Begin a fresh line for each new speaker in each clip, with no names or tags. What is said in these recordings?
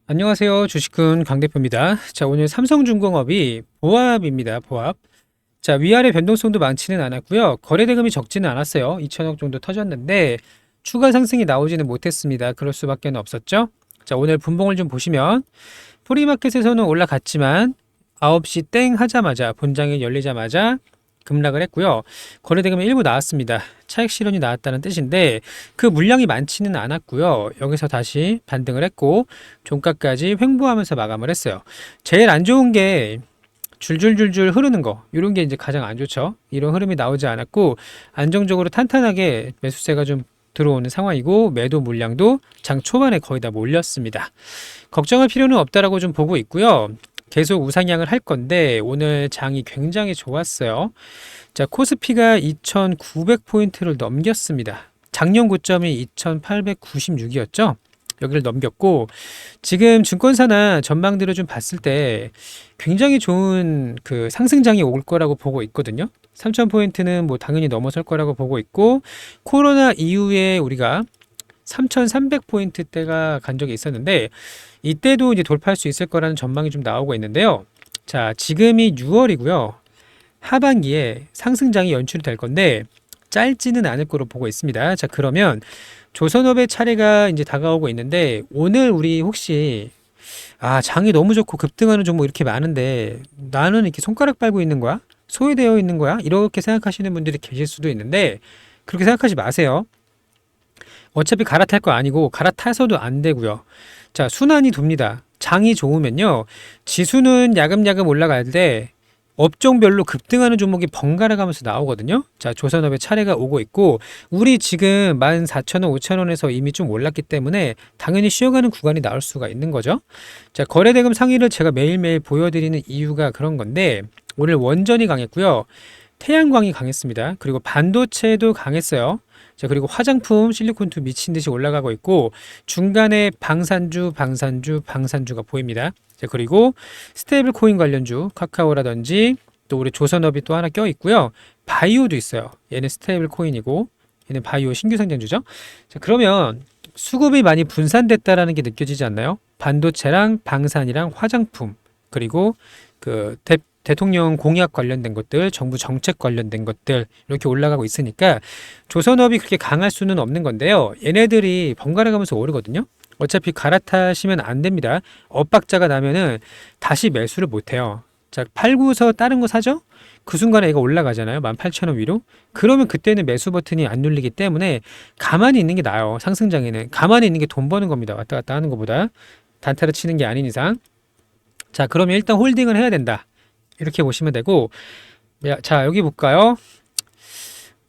안녕하세요. 주식군 강대표입니다. 자, 오늘 삼성중공업이 보합입니다. 보합. 자, 위아래 변동성도 많지는 않았고요. 거래 대금이 적지는 않았어요. 2천억 정도 터졌는데 추가 상승이 나오지는 못했습니다. 그럴 수밖에 없었죠. 자, 오늘 분봉을 좀 보시면 프리마켓에서는 올라갔지만 9시 땡 하자마자 본장이 열리자마자 급락을 했고요. 거래대금이 일부 나왔습니다. 차익 실현이 나왔다는 뜻인데 그 물량이 많지는 않았고요. 여기서 다시 반등을 했고 종가까지 횡보하면서 마감을 했어요. 제일 안 좋은 게 줄줄줄줄 흐르는 거, 이런 게 이제 가장 안 좋죠. 이런 흐름이 나오지 않았고 안정적으로 탄탄하게 매수세가 좀 들어오는 상황이고 매도 물량도 장 초반에 거의 다 몰렸습니다. 걱정할 필요는 없다라고 좀 보고 있고요. 계속 우상향을 할 건데 오늘 장이 굉장히 좋았어요. 자, 코스피가 2,900포인트를 넘겼습니다. 작년 고점이 2,896이었죠. 여기를 넘겼고 지금 증권사나 전망들을 좀 봤을 때 굉장히 좋은 그 상승장이 올 거라고 보고 있거든요. 3,000포인트는 뭐 당연히 넘어설 거라고 보고 있고 코로나 이후에 우리가 3,300포인트대가 간 적이 있었는데 이때도 이제 돌파할 수 있을 거라는 전망이 좀 나오고 있는데요. 자, 지금이 6월이고요. 하반기에 상승장이 연출이 될 건데 짧지는 않을 거로 보고 있습니다. 자, 그러면 조선업의 차례가 이제 다가오고 있는데 오늘 우리 혹시 장이 너무 좋고 급등하는 종목 이렇게 많은데 나는 이렇게 손가락 빨고 있는 거야? 소외되어 있는 거야? 이렇게 생각하시는 분들이 계실 수도 있는데 그렇게 생각하지 마세요. 어차피 갈아탈 거 아니고 갈아타서도 안 되고요. 자, 순환이 돕니다. 장이 좋으면요. 지수는 야금야금 올라갈 때 업종별로 급등하는 종목이 번갈아 가면서 나오거든요. 자, 조선업의 차례가 오고 있고 우리 지금 14,000원, 5,000원에서 이미 좀 올랐기 때문에 당연히 쉬어가는 구간이 나올 수가 있는 거죠. 자, 거래대금 상위를 제가 매일매일 보여드리는 이유가 그런 건데 오늘 원전이 강했고요. 태양광이 강했습니다. 그리고 반도체도 강했어요. 자, 그리고 화장품 실리콘도 미친 듯이 올라가고 있고 중간에 방산주가 보입니다. 자, 그리고 스테이블 코인 관련주 카카오라든지 또 우리 조선업이 또 하나 껴 있고요. 바이오도 있어요. 얘는 스테이블 코인이고 얘는 바이오 신규 상장주죠. 자, 그러면 수급이 많이 분산됐다라는 게 느껴지지 않나요? 반도체랑 방산이랑 화장품 그리고 그 대통령 공약 관련된 것들, 정부 정책 관련된 것들 이렇게 올라가고 있으니까 조선업이 그렇게 강할 수는 없는 건데요. 얘네들이 번갈아 가면서 오르거든요. 어차피 갈아타시면 안 됩니다. 엇박자가 나면은 다시 매수를 못 해요. 자, 팔고서 다른 거 사죠? 그 순간에 얘가 올라가잖아요. 18,000원 위로. 그러면 그때는 매수 버튼이 안 눌리기 때문에 가만히 있는 게 나아요. 상승장에는. 가만히 있는 게 돈 버는 겁니다. 왔다 갔다 하는 것보다. 단타를 치는 게 아닌 이상. 자, 그러면 일단 홀딩을 해야 된다. 이렇게 보시면 되고, 자, 여기 볼까요?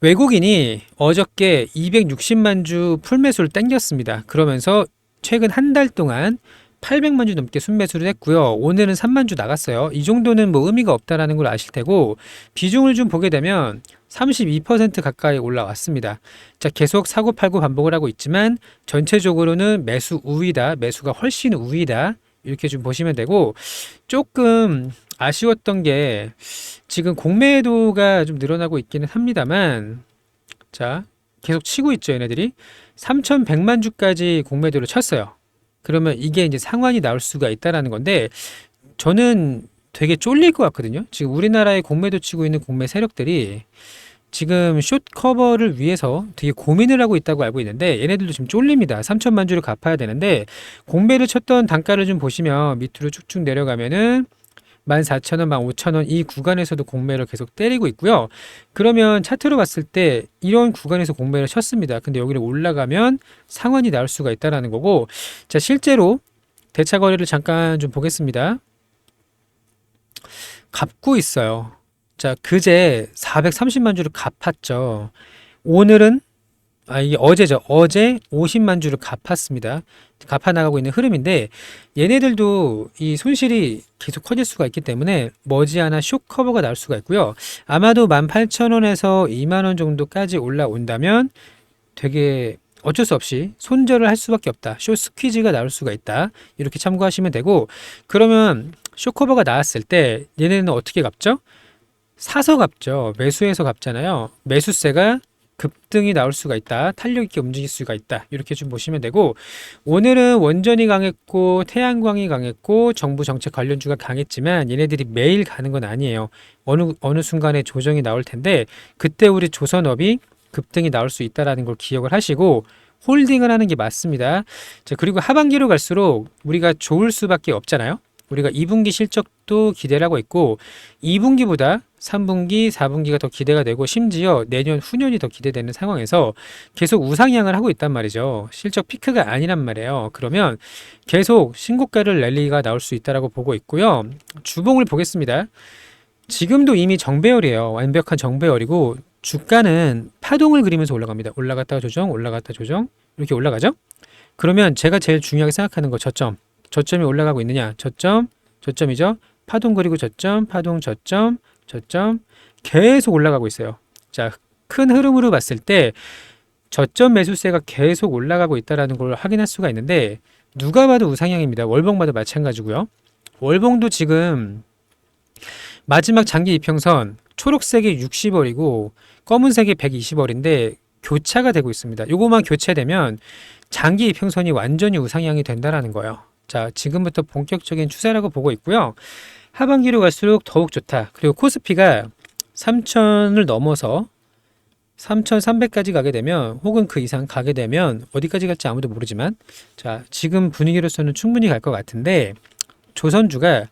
외국인이 어저께 260만 주 풀매수를 땡겼습니다. 그러면서 최근 한 달 동안 800만 주 넘게 순매수를 했고요. 오늘은 3만 주 나갔어요. 이 정도는 뭐 의미가 없다라는 걸 아실 테고 비중을 좀 보게 되면 32% 가까이 올라왔습니다. 자, 계속 사고 팔고 반복을 하고 있지만 전체적으로는 매수 우위다. 매수가 훨씬 우위다. 이렇게 좀 보시면 되고 조금 아쉬웠던 게 지금 공매도가 좀 늘어나고 있기는 합니다만 자, 계속 치고 있죠, 얘네들이. 3,100만 주까지 공매도를 쳤어요. 그러면 이게 이제 상환이 나올 수가 있다라는 건데 저는 되게 쫄릴 것 같거든요. 지금 우리나라에 공매도 치고 있는 공매 세력들이 지금 숏 커버를 위해서 되게 고민을 하고 있다고 알고 있는데 얘네들도 지금 쫄립니다. 3천만 주를 갚아야 되는데 공매를 쳤던 단가를 좀 보시면 밑으로 쭉쭉 내려가면은 14,000원, 15,000원 이 구간에서도 공매를 계속 때리고 있고요. 그러면 차트로 봤을 때 이런 구간에서 공매를 쳤습니다. 근데 여기를 올라가면 상환이 나올 수가 있다라는 거고 자, 실제로 대차 거래를 잠깐 좀 보겠습니다. 갚고 있어요. 자, 그제 430만 주를 갚았죠. 오늘은 이게 어제죠. 어제 50만 주를 갚았습니다. 갚아 나가고 있는 흐름인데 얘네들도 이 손실이 계속 커질 수가 있기 때문에 머지않아 쇼 커버가 나올 수가 있고요. 아마도 18,000원에서 2만 원 정도까지 올라온다면 되게 어쩔 수 없이 손절을 할 수밖에 없다. 쇼 스퀴즈가 나올 수가 있다. 이렇게 참고하시면 되고 그러면 쇼 커버가 나왔을 때 얘네는 어떻게 갚죠? 사서 갚죠. 매수해서 갚잖아요. 매수세가 급등이 나올 수가 있다. 탄력 있게 움직일 수가 있다. 이렇게 좀 보시면 되고, 오늘은 원전이 강했고 태양광이 강했고 정부 정책 관련주가 강했지만 얘네들이 매일 가는 건 아니에요. 어느 순간에 조정이 나올 텐데 그때 우리 조선업이 급등이 나올 수 있다라는 걸 기억을 하시고 홀딩을 하는 게 맞습니다. 자, 그리고 하반기로 갈수록 우리가 좋을 수밖에 없잖아요. 우리가 2분기 실적도 기대를 하고 있고 2분기보다 3분기, 4분기가 더 기대가 되고 심지어 내년, 후년이 더 기대되는 상황에서 계속 우상향을 하고 있단 말이죠. 실적 피크가 아니란 말이에요. 그러면 계속 신고가를 랠리가 나올 수 있다라고 보고 있고요. 주봉을 보겠습니다. 지금도 이미 정배열이에요. 완벽한 정배열이고 주가는 파동을 그리면서 올라갑니다. 올라갔다가 조정, 올라갔다 조정 이렇게 올라가죠. 그러면 제가 제일 중요하게 생각하는 거 저점이 올라가고 있느냐? 저점이죠. 파동 그리고 저점, 파동 저점, 저점 계속 올라가고 있어요. 자, 큰 흐름으로 봤을 때 저점 매수세가 계속 올라가고 있다는 걸 확인할 수가 있는데 누가 봐도 우상향입니다. 월봉 봐도 마찬가지고요. 월봉도 지금 마지막 장기 이평선 초록색이 60월이고 검은색이 120월인데 교차가 되고 있습니다. 요거만 교체되면 장기 이평선이 완전히 우상향이 된다라는 거예요. 자, 지금부터 본격적인 추세라고 보고 있고요. 하반기로 갈수록 더욱 좋다. 그리고 코스피가 3,000을 넘어서 3,300까지 가게 되면 혹은 그 이상 가게 되면 어디까지 갈지 아무도 모르지만 자, 지금 분위기로서는 충분히 갈 것 같은데 조선주가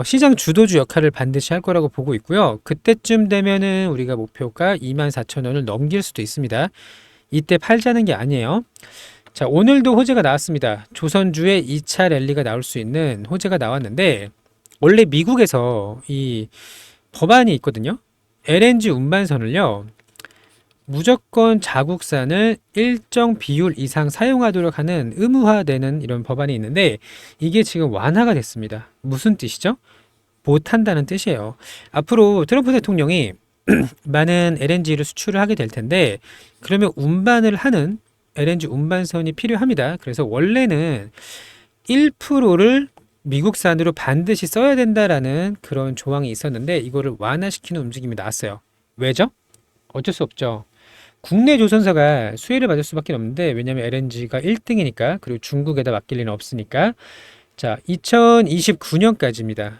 시장 주도주 역할을 반드시 할 거라고 보고 있고요. 그때쯤 되면은 우리가 목표가 24,000원을 넘길 수도 있습니다. 이때 팔자는 게 아니에요. 자, 오늘도 호재가 나왔습니다. 조선주의 2차 랠리가 나올 수 있는 호재가 나왔는데 원래 미국에서 이 법안이 있거든요. LNG 운반선을요. 무조건 자국산을 일정 비율 이상 사용하도록 하는 의무화되는 이런 법안이 있는데 이게 지금 완화가 됐습니다. 무슨 뜻이죠? 못한다는 뜻이에요. 앞으로 트럼프 대통령이 많은 LNG를 수출을 하게 될 텐데 그러면 운반을 하는 LNG 운반선이 필요합니다. 그래서 원래는 1%를 미국산으로 반드시 써야 된다라는 그런 조항이 있었는데 이거를 완화시키는 움직임이 나왔어요. 왜죠? 어쩔 수 없죠. 국내 조선사가 수혜를 받을 수밖에 없는데 왜냐하면 LNG가 1등이니까 그리고 중국에다 맡길 리는 없으니까 자 2029년까지입니다.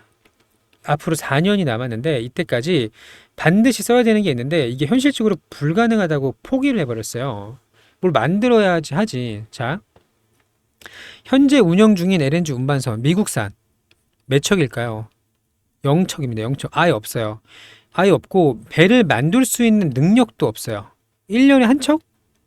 앞으로 4년이 남았는데 이때까지 반드시 써야 되는 게 있는데 이게 현실적으로 불가능하다고 포기를 해버렸어요. 뭘 만들어야지 하지. 자, 현재 운영 중인 LNG 운반선 미국산 몇 척일까요? 0척입니다. 0척. 아예 없어요. 아예 없고 배를 만들 수 있는 능력도 없어요. 1년에 한 척?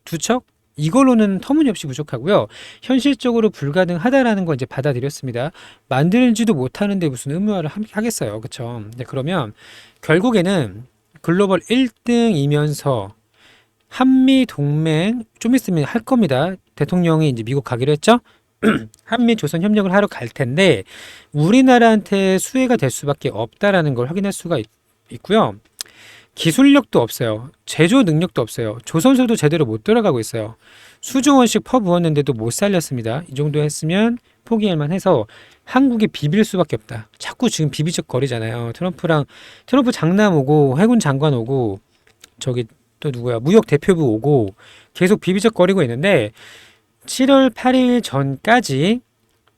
두 척? 이걸로는 터무니없이 부족하고요. 현실적으로 불가능하다라는 걸 이제 받아들였습니다. 만들지도 못하는데 무슨 의무화를 하겠어요. 그쵸? 네, 그러면 결국에는 글로벌 1등이면서 한미 동맹 좀 있으면 할 겁니다. 대통령이 이제 미국 가기로 했죠? 한미 조선 협력을 하러 갈 텐데 우리나라한테 수혜가 될 수밖에 없다라는 걸 확인할 수가 있고요. 기술력도 없어요. 제조 능력도 없어요. 조선소도 제대로 못 들어가고 있어요. 수조 원씩 퍼부었는데도 못 살렸습니다. 이 정도 했으면 포기할 만해서 한국에 비빌 수밖에 없다. 자꾸 지금 비비적거리잖아요. 트럼프 장남 오고 해군 장관 오고 저기 또 누구야 무역 대표부 오고 계속 비비적거리고 있는데 7월 8일 전까지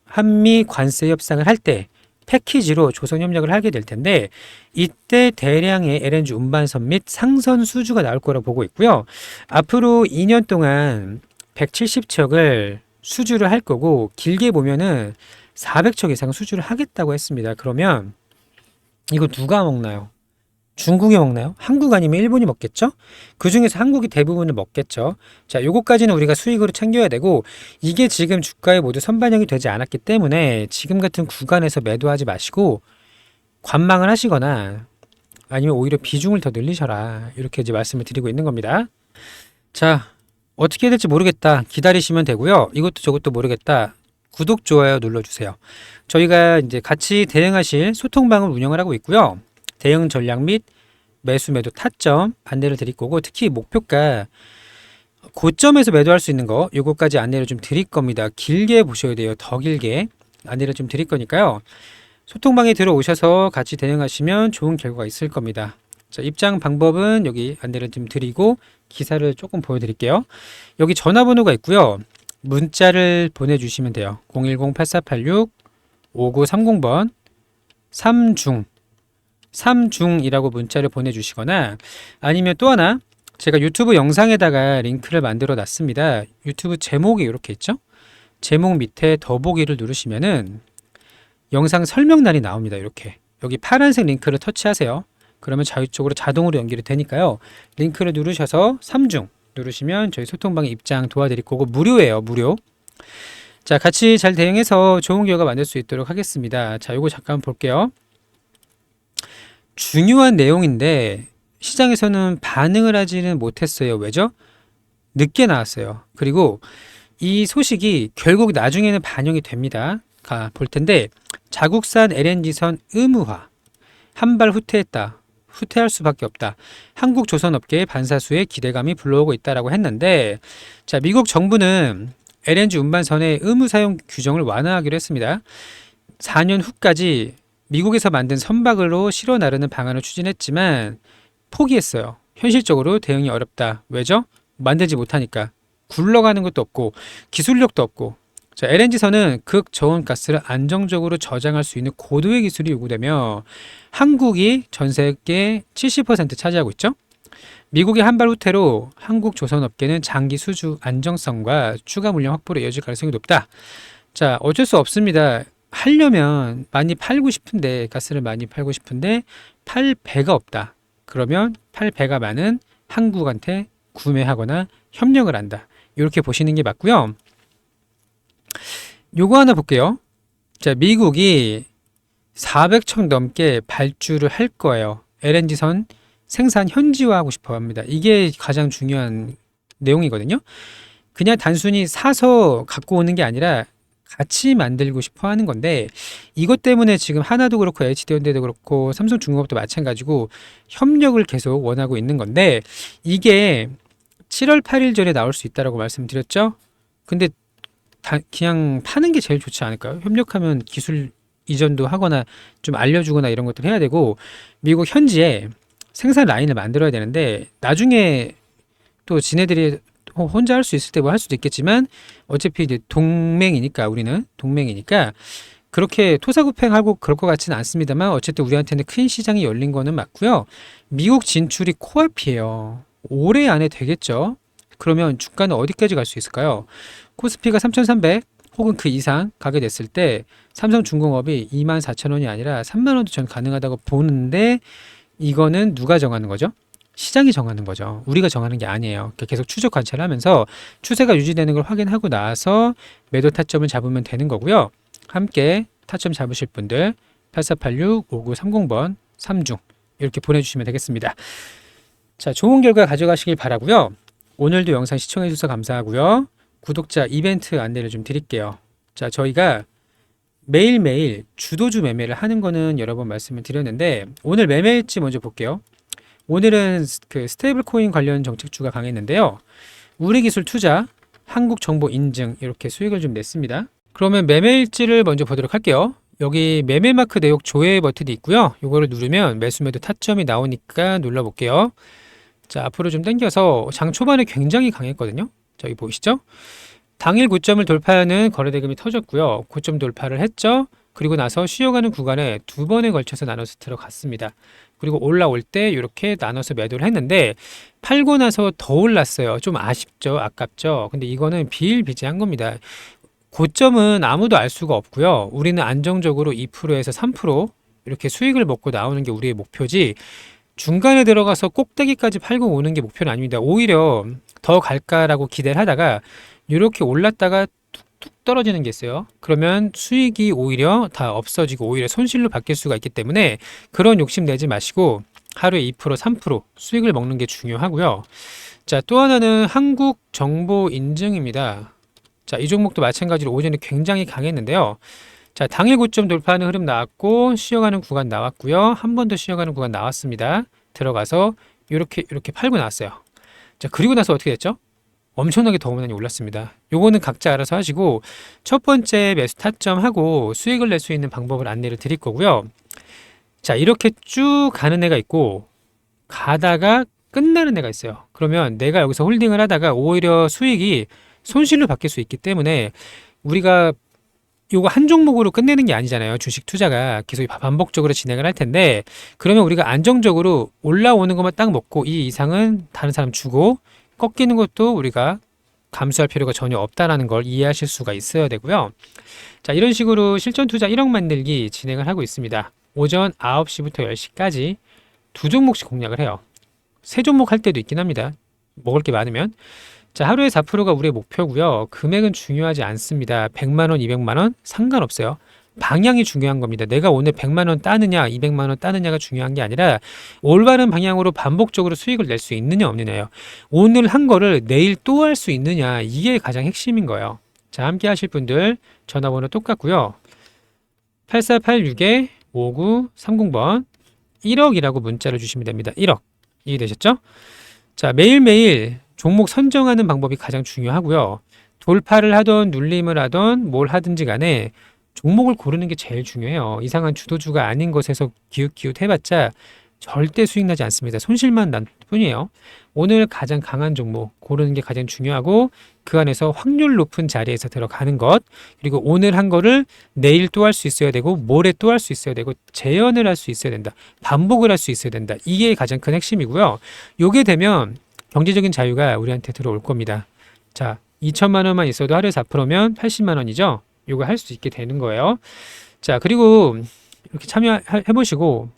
한미 관세 협상을 할 때 패키지로 조선 협력을 하게 될 텐데 이때 대량의 LNG 운반선 및 상선 수주가 나올 거라고 보고 있고요. 앞으로 2년 동안 170척을 수주를 할 거고 길게 보면은 400척 이상 수주를 하겠다고 했습니다. 그러면 이거 누가 먹나요? 중국이 먹나요? 한국 아니면 일본이 먹겠죠? 그 중에서 한국이 대부분을 먹겠죠. 자, 요거까지는 우리가 수익으로 챙겨야 되고 이게 지금 주가에 모두 선반영이 되지 않았기 때문에 지금 같은 구간에서 매도하지 마시고 관망을 하시거나 아니면 오히려 비중을 더 늘리셔라. 이렇게 이제 말씀을 드리고 있는 겁니다. 자, 어떻게 해야 될지 모르겠다. 기다리시면 되고요. 이것도 저것도 모르겠다. 구독, 좋아요 눌러주세요. 저희가 이제 같이 대응하실 소통방을 운영을 하고 있고요. 대응 전략 및 매수 매도 타점 안내를 드릴 거고 특히 목표가 고점에서 매도할 수 있는 거 요거까지 안내를 좀 드릴 겁니다. 길게 보셔야 돼요. 더 길게 안내를 좀 드릴 거니까요. 소통방에 들어오셔서 같이 대응하시면 좋은 결과가 있을 겁니다. 자, 입장 방법은 여기 안내를 좀 드리고 기사를 조금 보여드릴게요. 여기 전화번호가 있고요. 문자를 보내주시면 돼요. 010-8486-5930번 3중이라고 문자를 보내주시거나 아니면 또 하나 제가 유튜브 영상에다가 링크를 만들어 놨습니다. 유튜브 제목이 이렇게 있죠? 제목 밑에 더보기를 누르시면은 영상 설명란이 나옵니다. 이렇게 여기 파란색 링크를 터치하세요. 그러면 이쪽으로 자동으로 연결이 되니까요. 링크를 누르셔서 3중 누르시면 저희 소통방에 입장 도와드릴 거고 무료예요. 무료. 자, 같이 잘 대응해서 좋은 결과 만들 수 있도록 하겠습니다. 자, 요거 잠깐 볼게요. 중요한 내용인데 시장에서는 반응을 하지는 못했어요. 왜죠? 늦게 나왔어요. 그리고 이 소식이 결국 나중에는 반영이 됩니다. 볼 텐데 자국산 LNG선 의무화 한 발 후퇴했다. 후퇴할 수밖에 없다. 한국 조선업계의 반사수에 기대감이 불러오고 있다라고 했는데 자, 미국 정부는 LNG 운반선의 의무 사용 규정을 완화하기로 했습니다. 4년 후까지 미국에서 만든 선박으로 실어 나르는 방안을 추진했지만 포기했어요. 현실적으로 대응이 어렵다. 왜죠? 만들지 못하니까. 굴러가는 것도 없고 기술력도 없고. 자, LNG선은 극저온 가스를 안정적으로 저장할 수 있는 고도의 기술이 요구되며 한국이 전 세계 70% 차지하고 있죠. 미국의 한발 후퇴로 한국 조선업계는 장기 수주 안정성과 추가 물량 확보로 이어질 가능성이 높다. 자, 어쩔 수 없습니다. 하려면 많이 팔고 싶은데 가스를 많이 팔고 싶은데 팔 배가 없다. 그러면 팔 배가 많은 한국한테 구매하거나 협력을 한다. 이렇게 보시는 게 맞고요. 요거 하나 볼게요. 자, 미국이 400척 넘게 발주를 할 거예요. LNG선 생산 현지화하고 싶어 합니다. 이게 가장 중요한 내용이거든요. 그냥 단순히 사서 갖고 오는 게 아니라 같이 만들고 싶어 하는 건데 이것 때문에 지금 하나도 그렇고 HD현대도 그렇고 삼성중공업도 마찬가지고 협력을 계속 원하고 있는 건데 이게 7월 8일 전에 나올 수 있다고 말씀드렸죠. 근데 그냥 파는 게 제일 좋지 않을까요? 협력하면 기술 이전도 하거나 좀 알려주거나 이런 것들 해야 되고 미국 현지에 생산 라인을 만들어야 되는데 나중에 또 지네들이 혼자 할 수 있을 때 뭐 할 수도 있겠지만 어차피 이제 동맹이니까 우리는 동맹이니까 그렇게 토사구팽하고 그럴 것 같지는 않습니다만 어쨌든 우리한테는 큰 시장이 열린 거는 맞고요. 미국 진출이 코앞이에요. 올해 안에 되겠죠. 그러면 주가는 어디까지 갈 수 있을까요? 코스피가 3,300 혹은 그 이상 가게 됐을 때 삼성중공업이 24,000원이 아니라 3만원도 전 가능하다고 보는데 이거는 누가 정하는 거죠? 시장이 정하는 거죠. 우리가 정하는 게 아니에요. 계속 추적 관찰을 하면서 추세가 유지되는 걸 확인하고 나서 매도 타점을 잡으면 되는 거고요. 함께 타점 잡으실 분들 8486-5930번 3중 이렇게 보내주시면 되겠습니다. 자, 좋은 결과 가져가시길 바라고요. 오늘도 영상 시청해 주셔서 감사하고요. 구독자 이벤트 안내를 좀 드릴게요. 자, 저희가 매일매일 주도주 매매를 하는 거는 여러 번 말씀을 드렸는데 오늘 매매일지 먼저 볼게요. 오늘은 그 스테이블 코인 관련 정책주가 강했는데요. 우리기술 투자, 한국정보 인증 이렇게 수익을 좀 냈습니다. 그러면 매매일지를 먼저 보도록 할게요. 여기 매매마크 내역 조회 버튼이 있고요. 이거를 누르면 매수매도 타점이 나오니까 눌러볼게요. 자, 앞으로 좀 당겨서 장 초반에 굉장히 강했거든요. 저기 보이시죠? 당일 고점을 돌파하는 거래대금이 터졌고요. 고점 돌파를 했죠. 그리고 나서 쉬어가는 구간에 두 번에 걸쳐서 나눠서 들어갔습니다. 그리고 올라올 때 이렇게 나눠서 매도를 했는데 팔고 나서 더 올랐어요. 좀 아쉽죠? 아깝죠? 근데 이거는 비일비재한 겁니다. 고점은 아무도 알 수가 없고요. 우리는 안정적으로 2%에서 3% 이렇게 수익을 먹고 나오는 게 우리의 목표지 중간에 들어가서 꼭대기까지 팔고 오는 게 목표는 아닙니다. 오히려 더 갈까라고 기대를 하다가 이렇게 올랐다가 툭툭 떨어지는 게 있어요. 그러면 수익이 오히려 다 없어지고 오히려 손실로 바뀔 수가 있기 때문에 그런 욕심 내지 마시고 하루에 2%, 3% 수익을 먹는 게 중요하고요. 자, 또 하나는 한국 정보 인증입니다. 자, 이 종목도 마찬가지로 오전에 굉장히 강했는데요. 자, 당일 고점 돌파하는 흐름 나왔고 쉬어가는 구간 나왔고요. 한 번 더 쉬어가는 구간 나왔습니다. 들어가서 이렇게 팔고 나왔어요. 자, 그리고 나서 어떻게 됐죠? 엄청나게 더 많이 올랐습니다. 요거는 각자 알아서 하시고 첫 번째 매수 타점하고 수익을 낼 수 있는 방법을 안내를 드릴 거고요. 자, 이렇게 쭉 가는 애가 있고 가다가 끝나는 애가 있어요. 그러면 내가 여기서 홀딩을 하다가 오히려 수익이 손실로 바뀔 수 있기 때문에 우리가 요거 한 종목으로 끝내는 게 아니잖아요. 주식 투자가 계속 반복적으로 진행을 할 텐데, 그러면 우리가 안정적으로 올라오는 것만 딱 먹고 이 이상은 다른 사람 주고 꺾이는 것도 우리가 감수할 필요가 전혀 없다라는 걸 이해하실 수가 있어야 되고요. 자, 이런 식으로 실전 투자 1억 만들기 진행을 하고 있습니다. 오전 9시부터 10시까지 두 종목씩 공략을 해요. 세 종목 할 때도 있긴 합니다. 먹을 게 많으면. 자, 하루에 4%가 우리의 목표고요. 금액은 중요하지 않습니다. 100만 원, 200만 원 상관없어요. 방향이 중요한 겁니다. 내가 오늘 100만 원 따느냐, 200만 원 따느냐가 중요한 게 아니라 올바른 방향으로 반복적으로 수익을 낼 수 있느냐, 없느냐예요. 오늘 한 거를 내일 또 할 수 있느냐, 이게 가장 핵심인 거예요. 자, 함께 하실 분들 전화번호 똑같고요. 8486-5930번 1억이라고 문자를 주시면 됩니다. 1억. 이해되셨죠? 자, 매일매일 종목 선정하는 방법이 가장 중요하고요. 돌파를 하던 눌림을 하던 뭘 하든지 간에 종목을 고르는 게 제일 중요해요. 이상한 주도주가 아닌 것에서 기웃기웃 해봤자 절대 수익 나지 않습니다. 손실만 날 뿐이에요. 오늘 가장 강한 종목 고르는 게 가장 중요하고 그 안에서 확률 높은 자리에서 들어가는 것, 그리고 오늘 한 거를 내일 또 할 수 있어야 되고 모레 또 할 수 있어야 되고 재현을 할 수 있어야 된다. 반복을 할 수 있어야 된다. 이게 가장 큰 핵심이고요. 요게 되면 경제적인 자유가 우리한테 들어올 겁니다. 자, 2천만 원만 있어도 하루에 4%면 80만 원이죠. 요거 할 수 있게 되는 거예요. 자, 그리고 이렇게 참여해 보시고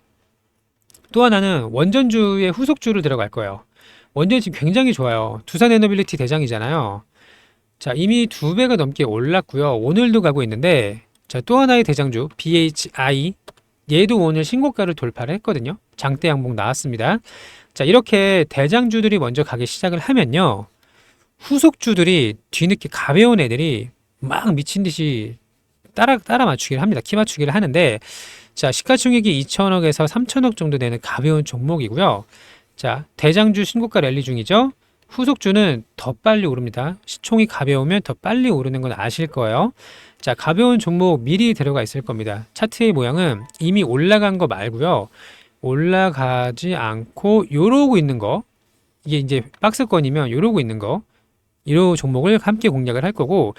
또 하나는 원전주의 후속주를 들어갈 거예요. 원전이 지금 굉장히 좋아요. 두산에너빌리티 대장이잖아요. 자, 이미 2배가 넘게 올랐고요. 오늘도 가고 있는데, 자, 또 하나의 대장주 BHI, 얘도 오늘 신고가를 돌파를 했거든요. 장대 양봉 나왔습니다. 자, 이렇게 대장주들이 먼저 가기 시작을 하면요, 후속주들이 뒤늦게 가벼운 애들이 막 미친 듯이 따라 맞추기를 합니다. 키 맞추기를 하는데, 자, 시가총액이 2천억에서 3천억 정도 되는 가벼운 종목이고요. 자, 대장주 신고가 랠리 중이죠. 후속주는 더 빨리 오릅니다. 시총이 가벼우면 더 빨리 오르는 건 아실 거예요. 자, 가벼운 종목 미리 들어가 있을 겁니다. 차트의 모양은 이미 올라간 거 말고요. 올라가지 않고 요러고 있는 거, 이게 이제 박스권이면 요러고 있는 거, 이런 종목을 함께 공략을 할 거고,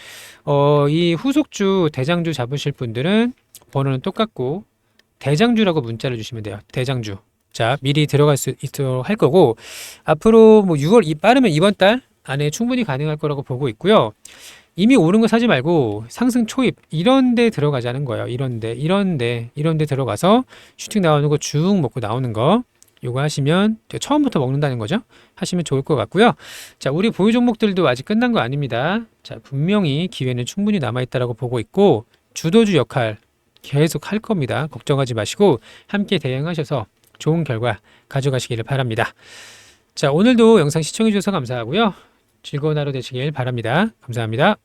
이 후속주 대장주 잡으실 분들은 번호는 똑같고 대장주라고 문자를 주시면 돼요. 대장주. 자, 미리 들어갈 수 있도록 할 거고, 앞으로 뭐 6월, 빠르면 이번 달 안에 충분히 가능할 거라고 보고 있고요. 이미 오른 거 사지 말고 상승 초입 이런 데 들어가자는 거예요. 이런 데 들어가서 슈팅 나오는 거 쭉 먹고 나오는 거, 요거 하시면 처음부터 먹는다는 거죠. 하시면 좋을 것 같고요. 자, 우리 보유 종목들도 아직 끝난 거 아닙니다. 자, 분명히 기회는 충분히 남아있다라고 보고 있고 주도주 역할 계속 할 겁니다. 걱정하지 마시고 함께 대응하셔서 좋은 결과 가져가시기를 바랍니다. 자, 오늘도 영상 시청해 주셔서 감사하고요. 즐거운 하루 되시길 바랍니다. 감사합니다.